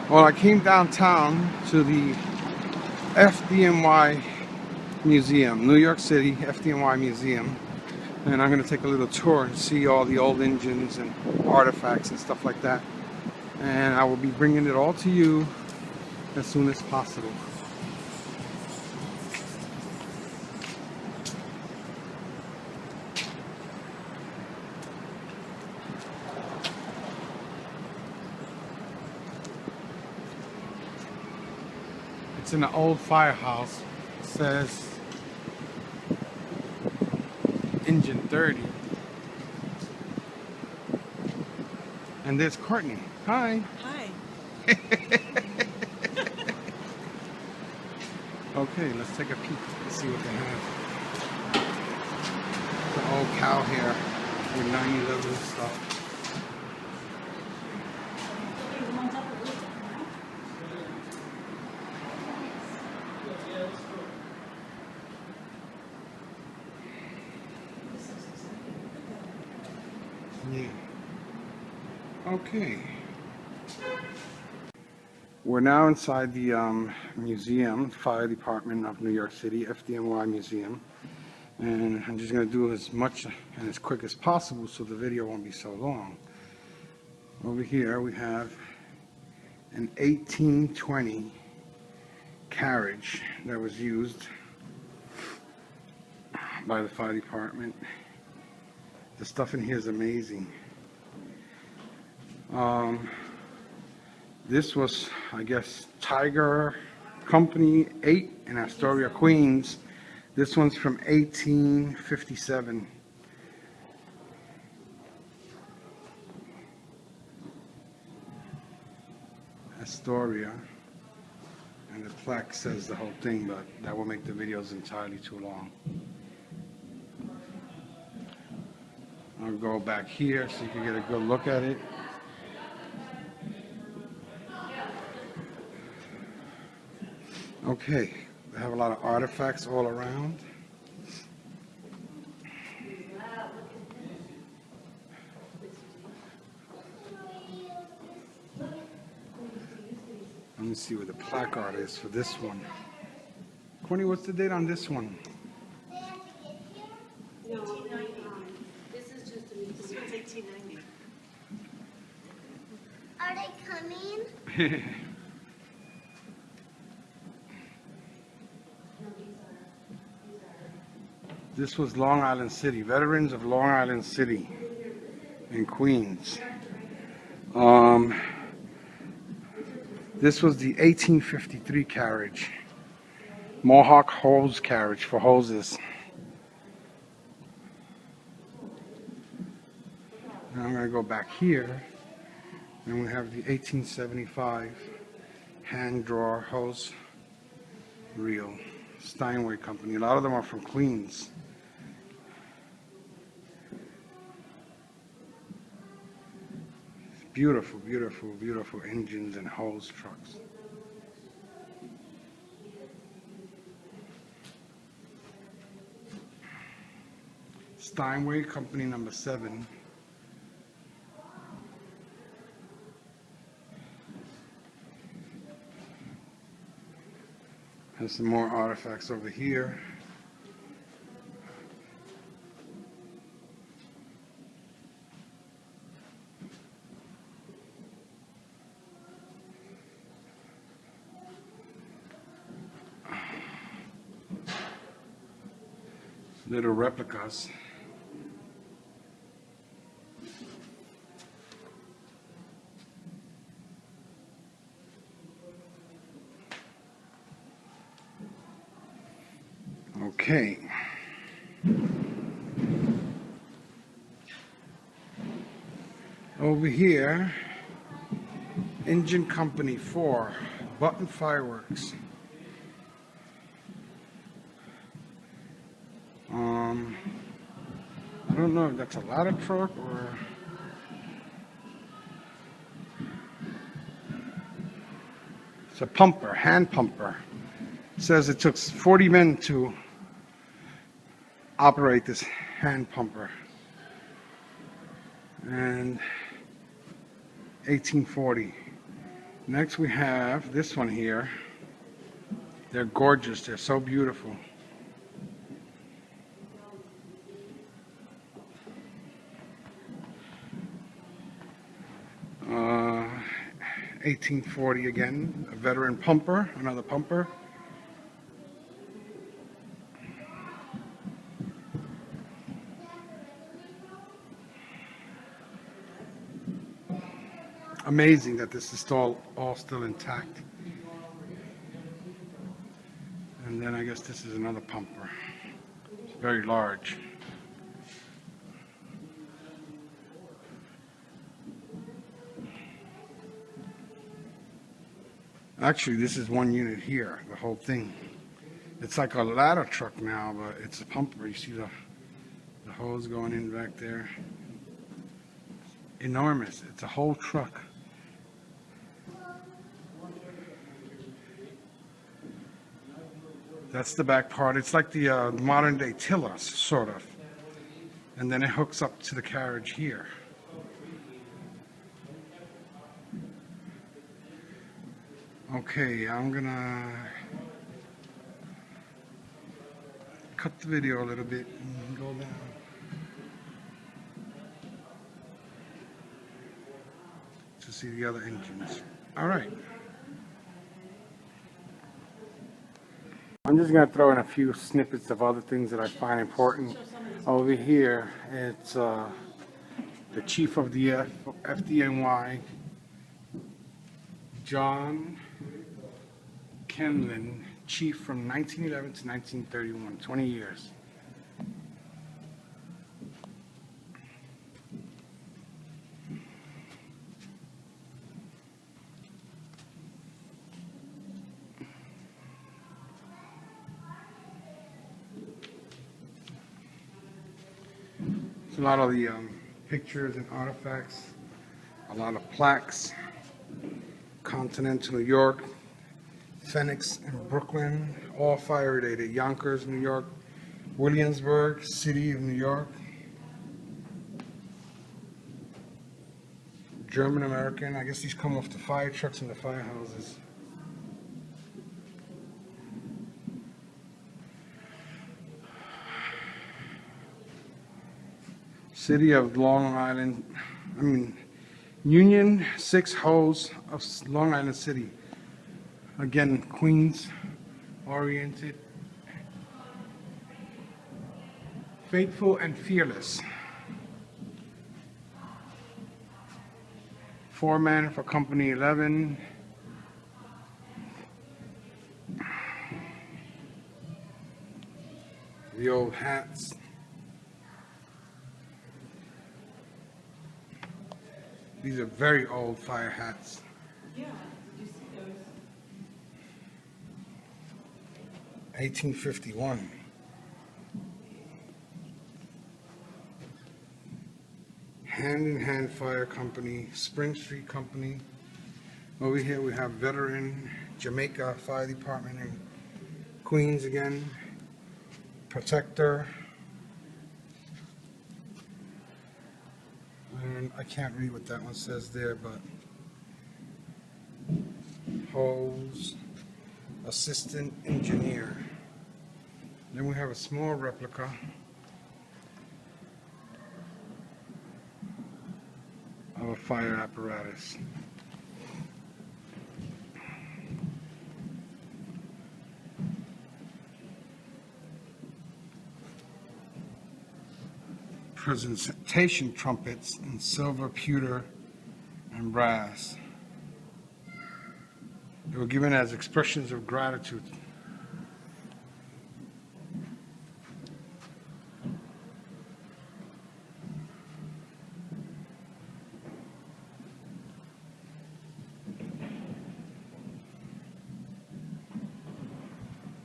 Well, I came downtown to the FDNY Museum, New York City FDNY Museum, and I'm going to take a little tour and see all the old engines and artifacts and stuff like that. And I will be bringing it all to you as soon as possible. It's in an old firehouse. It says engine 30. And there's Courtney. Hi. Hi. Okay, let's take a peek and see what they have. The old cow here with 911 stuff. Yeah. Okay. We're now inside the museum, Fire Department of New York City, FDNY Museum. And I'm just going to do as much and as quick as possible so the video won't be so long. Over here we have an 1820 carriage that was used by the fire department. The stuff in here is amazing. This was, I guess, Tiger Company 8 in Astoria, Queens. This one's from 1857. Astoria. And the plaque says the whole thing, but that will make the videos entirely too long. I'll go back here so you can get a good look at it. Okay, they have a lot of artifacts all around. Let me see what the placard is for this one. Courtney, what's the date on this one? No, this is just this one's 1890. Are they coming? This was Long Island City, Veterans of Long Island City in Queens. This was the 1853 carriage, Mohawk hose carriage for hoses. Now I'm going to go back here, and we have the 1875 hand drawer hose reel, Steinway Company. A lot of them are from Queens. Beautiful, beautiful, beautiful engines and hose trucks. Steinway Company number 7. There's some more artifacts over here. Little replicas. Okay. Over here, Engine Company 4, Button Fireworks. I don't know if that's a ladder truck or it's a pumper, hand pumper. It says it took 40 men to operate this hand pumper. And 1840. Next we have this one here. They're gorgeous. They're so beautiful. Uh, 1840 again. A veteran pumper. Another pumper. Amazing that this is all still intact. And then I guess this is another pumper. It's very large. Actually, this is one unit here, the whole thing. It's like a ladder truck now, but it's a pumper. You see the hose going in back there. Enormous. It's a whole truck. That's the back part. It's like the modern day tiller, sort of. And then it hooks up to the carriage here. Okay, I'm gonna cut the video a little bit and go down. To see the other engines. All right. I'm just going to throw in a few snippets of other things that I find important. Over here, it's the chief of the FDNY, John Kenlin, chief from 1911 to 1931, 20 years. A lot of the pictures and artifacts, a lot of plaques. Continental New York, Phoenix and Brooklyn, all fire related. Yonkers, New York, Williamsburg, City of New York, German American. I guess these come off the fire trucks and the firehouses. City of Long Island, Union 6 Hose of Long Island City. Again, Queens oriented. Faithful and fearless. Foreman for Company 11. The old hats. These are very old fire hats. Yeah, did you see those? 1851. Hand in Hand Fire Company, Spring Street Company. Over here we have Veteran Jamaica Fire Department in Queens again. Protector. And I can't read what that one says there, but hose, assistant engineer. Then we have a small replica of a fire apparatus. Presentation trumpets in silver, pewter, and brass. They were given as expressions of gratitude.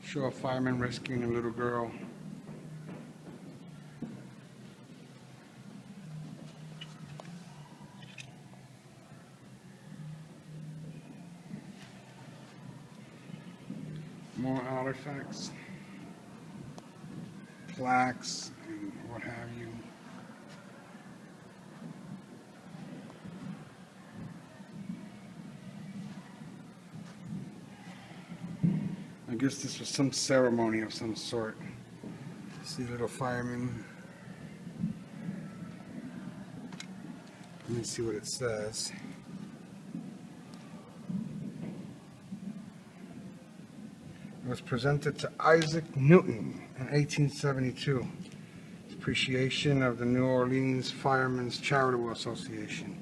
Show a fireman rescuing a little girl. More artifacts, plaques, and what have you. I guess this was some ceremony of some sort. See little firemen. Let me see what it says. It was presented to Isaac Newton in 1872. Appreciation of the New Orleans Firemen's Charitable Association.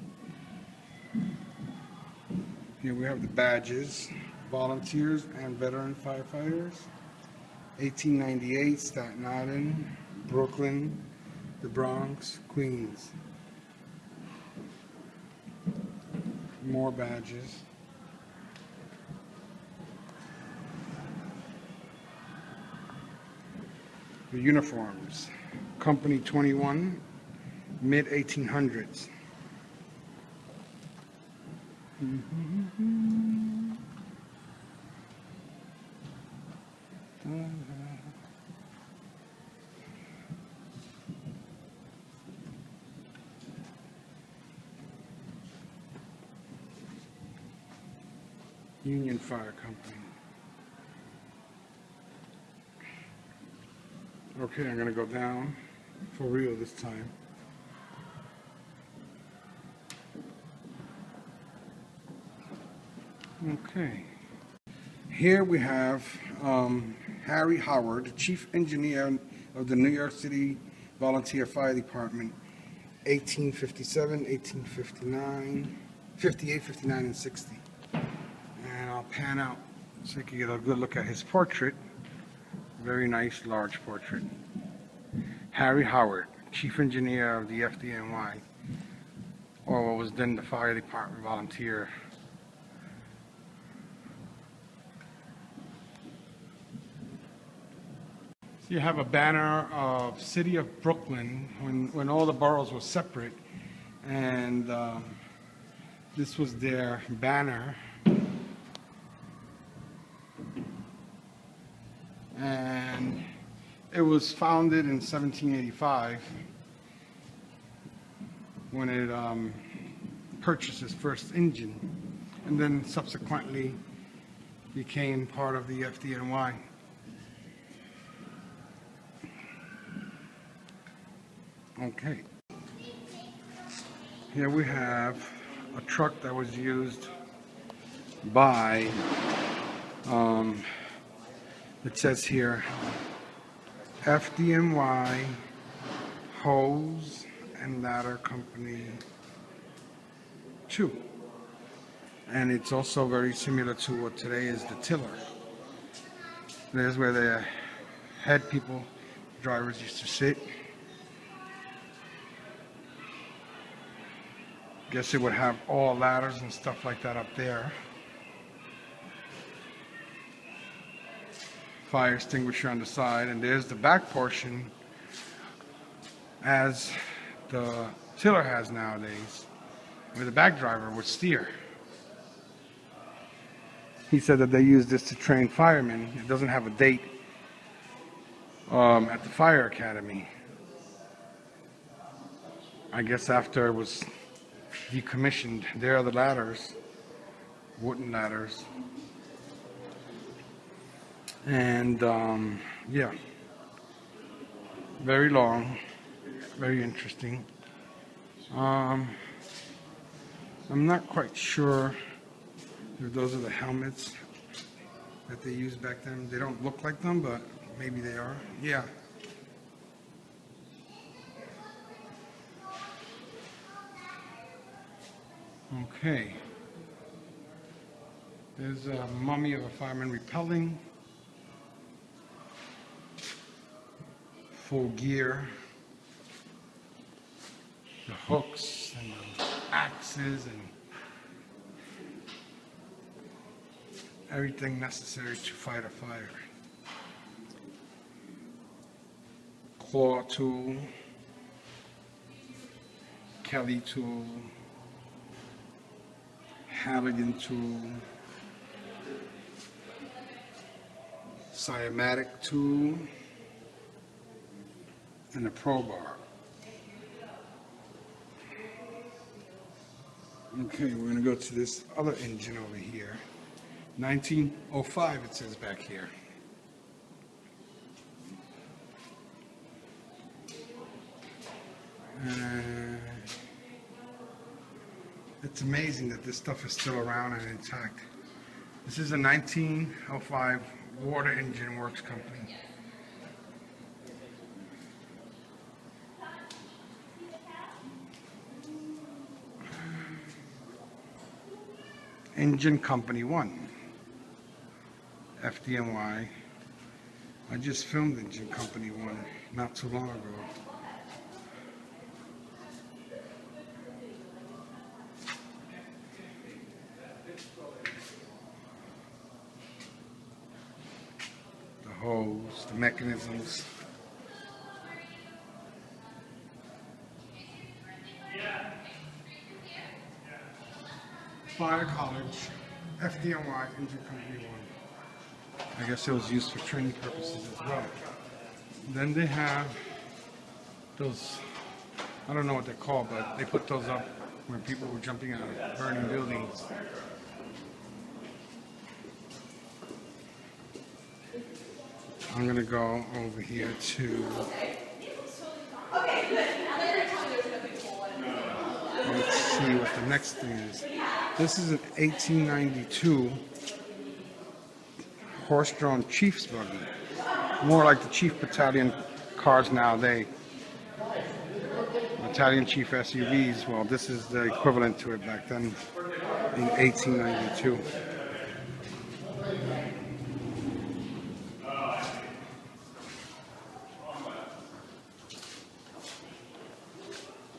Here we have the badges, volunteers and veteran firefighters. 1898, Staten Island, Brooklyn, the Bronx, Queens. More badges. The uniforms. Company 21, mid 1800s. Union Fire Company. Okay, I'm gonna go down for real this time. Okay. Here we have Harry Howard, Chief Engineer of the New York City Volunteer Fire Department, 1857, 1859, 58, 59, and 60. And I'll pan out so you can get a good look at his portrait. Very nice, large portrait. Harry Howard, Chief Engineer of the FDNY, or what was then the Fire Department Volunteer. So you have a banner of City of Brooklyn when all the boroughs were separate, and this was their banner. And it was founded in 1785 when it purchased its first engine, and then subsequently became part of the FDNY. Okay. Here we have a truck that was used by it says here, FDNY Hose and Ladder Company 2. And it's also very similar to what today is the tiller. There's where the head people, drivers used to sit. Guess it would have all ladders and stuff like that up there. Fire extinguisher on the side, and there's the back portion as the tiller has nowadays, where the back driver would steer. He said that they use this to train firemen. It doesn't have a date at the fire academy. I guess after it was decommissioned. There are the ladders, wooden ladders. And yeah, very long, very interesting. I'm not quite sure if those are the helmets that they used back then. They don't look like them, but maybe they are. Yeah. Okay. There's a mummy of a fireman rappelling. Full gear, the hooks and the axes and everything necessary to fight a fire. Claw tool, Kelly tool, Halligan tool, cymatic tool, and a crowbar. Okay, we're going to go to this other engine over here. 1905 it says back here. And it's amazing that this stuff is still around and intact. This is a 1905 water engine works company. Engine Company 1, FDNY. I just filmed Engine Company 1 not too long ago. The hose, the mechanisms. Fire College, FDNY, Engine Company 1. I guess it was used for training purposes as well. Then they have those, I don't know what they're called, but they put those up when people were jumping out of burning buildings. I'm gonna go over here to, let's see what the next thing is. This is an 1892 horse-drawn Chief's buggy. More like the Chief Battalion cars nowadays. Battalion Chief SUVs, well, this is the equivalent to it back then in 1892.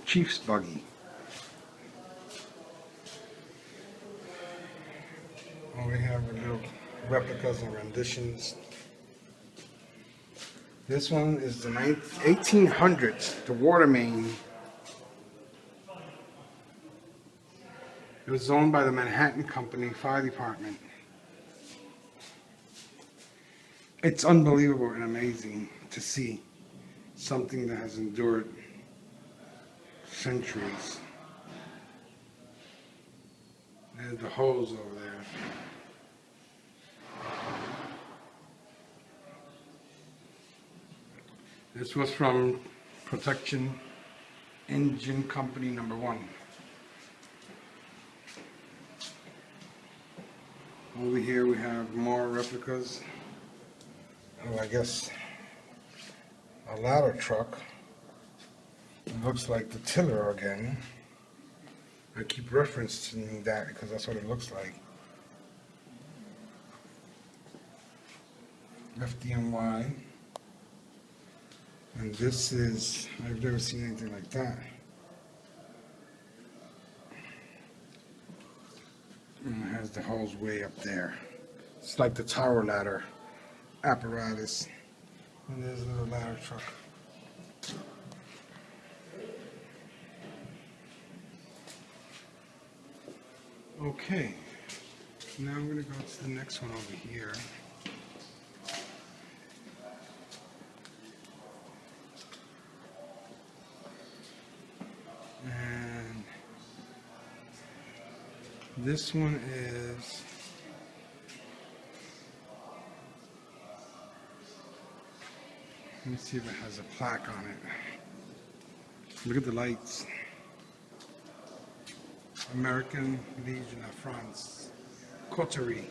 Chief's buggy. We have little replicas and renditions. This one is the 1800'S, the water main. It was owned by the Manhattan Company Fire Department. It's unbelievable and amazing to see something that has endured centuries. There's the hose over there. This was from Protection Engine Company number 1. Over here we have more replicas. Oh, I guess a ladder truck. It looks like the tiller again. I keep referencing that because that's what it looks like. FDNY. And this is, I've never seen anything like that. And it has the hose way up there. It's like the tower ladder apparatus. And there's a little ladder truck. Okay, now I'm going to go to the next one over here. And this one is let me see if it has a plaque on it. Look at the lights. American Legion of France, Coterie.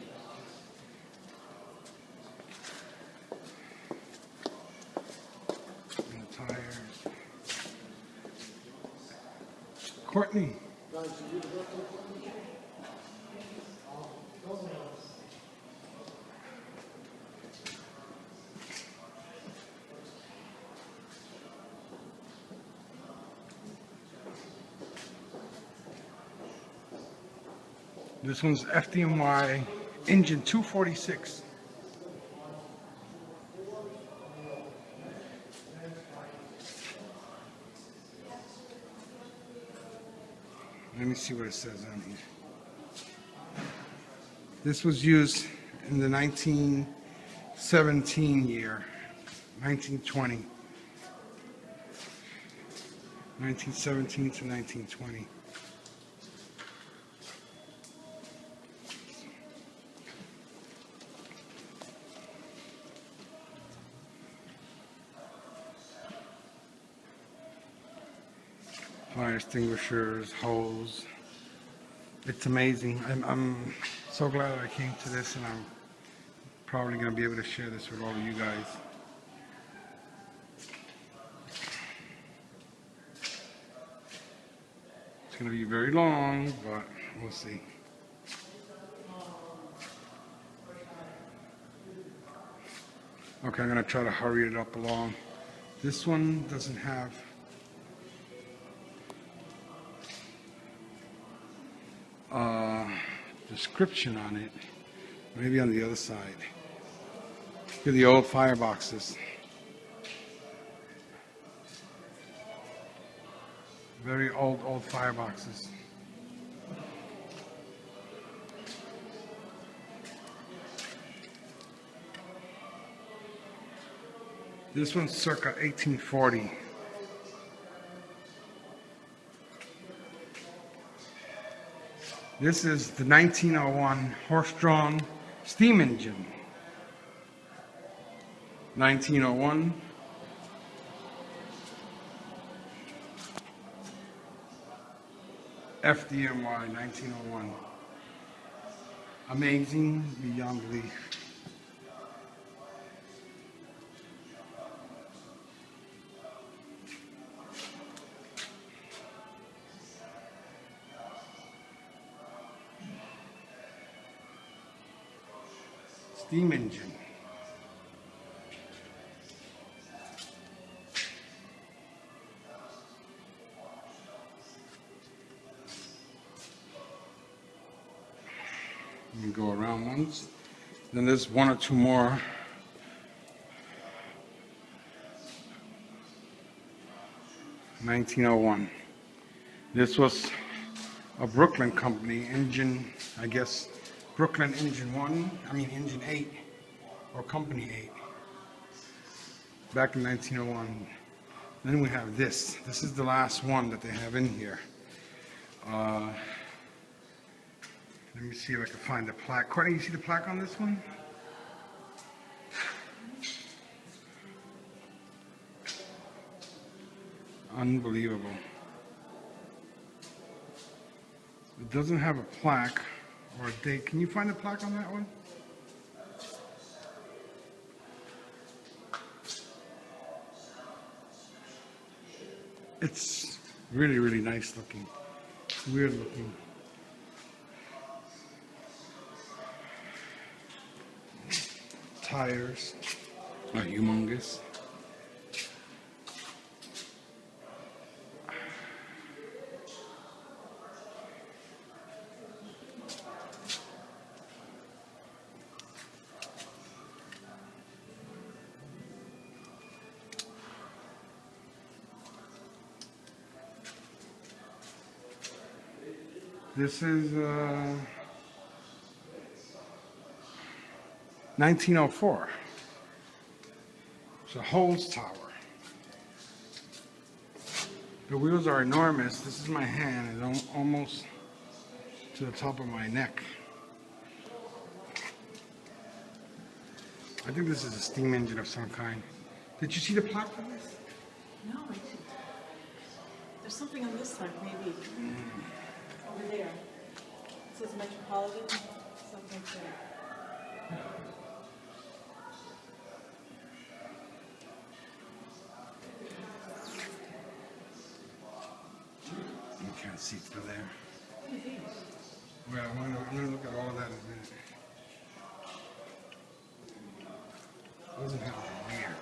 And the tires. Courtney. This one's FDNY engine 246. Let me see what it says on here. This was used in the 1917 year, 1920. 1917 to 1920. Fire extinguishers, hose. It's amazing. I'm so glad I came to this, and I'm probably going to be able to share this with all of you guys. It's going to be very long, but we'll see. Okay, I'm going to try to hurry it up along. This one doesn't have description on it. Maybe on the other side. Here are the old fireboxes. Very old fireboxes. This one's circa 1840. This is the 1901 horse-drawn steam engine. 1901. FDNY 1901. Amazing beyond belief. Steam engine. You go around once. Then there's one or two more. (1901). This was a Brooklyn company engine, I guess. Brooklyn Engine 1, Engine 8, or Company 8, back in 1901. Then we have this. This is the last one that they have in here. Let me see if I can find the plaque. Courtney, you see the plaque on this one? Unbelievable. It doesn't have a plaque or a date. Can you find a plaque on that one? It's really, really nice looking. Weird looking. Tires are humongous. This is 1904. It's a hose tower. The wheels are enormous. This is my hand. It's almost to the top of my neck. I think this is a steam engine of some kind. Did you see the plaque for this? No, I didn't. There's something on this side, maybe. Over there. It says Metropolitan, something like that. You can't see through there. Well, I'm gonna look at all of that in a minute. Doesn't have a weird.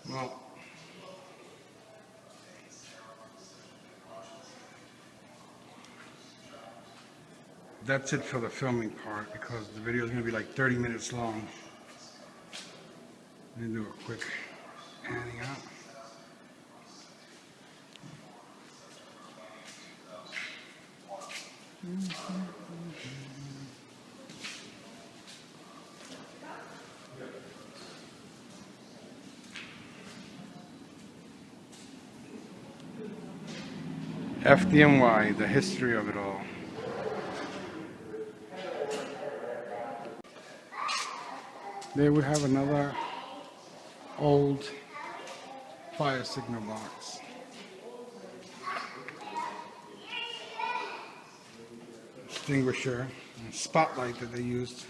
Well, that's it for the filming part because the video is going to be like 30 minutes long. Let me do a quick panning out. FDNY, the history of it all. There we have another old fire signal box. Extinguisher and spotlight that they used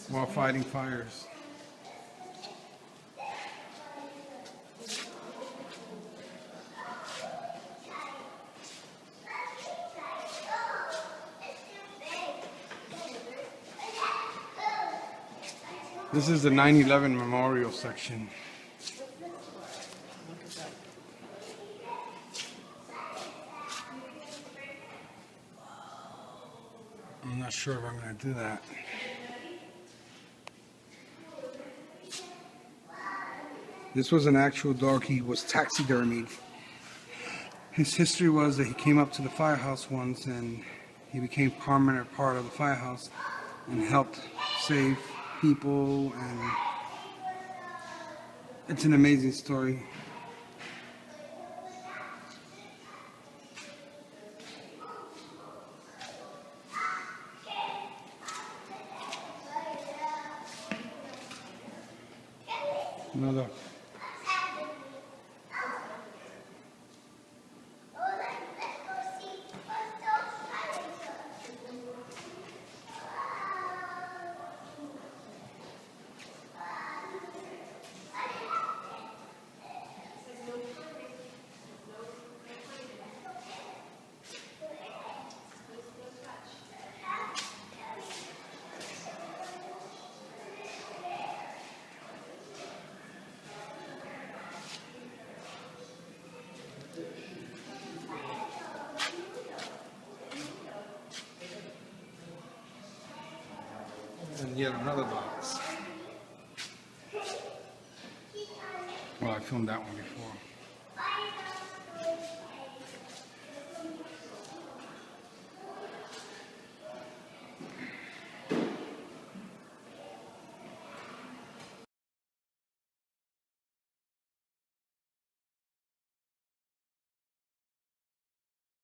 while fighting fires. This is the 9/11 memorial section. I'm not sure if I'm going to do that. This was an actual dog. He was taxidermied. His history was that he came up to the firehouse once and he became permanent part of the firehouse and helped save people, and it's an amazing story. Another. And yet another box. Well, I filmed that one before.